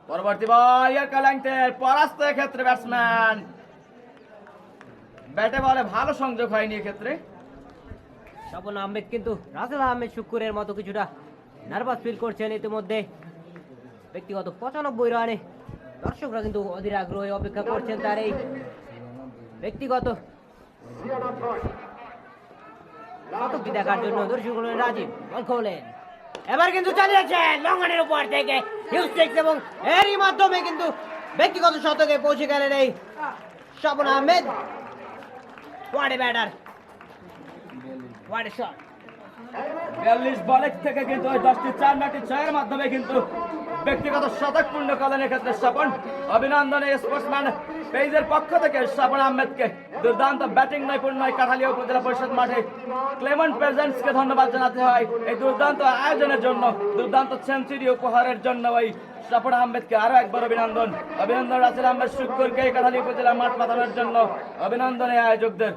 পরবর্তী বল ইয়ারকালাইনদের পরাস্ত ক্ষেত্রে ব্যাটসম্যান ব্যাটে বলে ভালো সংযোগ হয়নি এক্ষেত্রে। স্বপন আহমেদ কিন্তু রাসেল আহমেদ শুক্কুরের মতো কিছুটা নার্ভাস ফিল করছেন ইতিমধ্যে। ব্যক্তিগত 95 রানে দর্শকরা কিন্তু অধীর আগ্রহে অপেক্ষা করছেন তার এই ব্যক্তিগত শতকটি দেখার জন্য। দর্শক হলেন রাজীব, বল খোলেন, এবার কিন্তু চালিয়েছেন লঙ্ঘনের উপর থেকে হিউস্টেক্স এবং এরই মাধ্যমে কিন্তু ব্যক্তিগত শতকে পৌঁছে গেলেন এই Swapan Ahmed. What a batter, what a shot. 42 বলে থেকে কিন্তু ওই 10টি 4 নাটি 6-এর মাধ্যমে কিন্তু ব্যক্তিগত শতক পূর্ণ করলেন এক্ষেত্রে স্বপন। অভিনন্দন এই স্পোর্টসম্যান পেজের পক্ষ থেকে স্বপন আহমেদকে। দুর্দান্ত ব্যাটিং নৈপুণ্যয় কাঠালিয়া উপজেলা পরিষদ মাঠে ক্লেমেন্ট প্রেজেন্টসকে ধন্যবাদ জানাতে হয় এই দুর্দান্ত আয়োজনের জন্য, দুর্দান্ত সেঞ্চুরি উপহারের জন্য। ওই স্বপন আহমেদকে আরো একবার অভিনন্দন। অভিনন্দন রাসেল আহমেদ শুক্কুরকে কাঠালিয়া উপজেলা মাঠ পাতানোর জন্য। অভিনন্দন এই আয়োজকদের।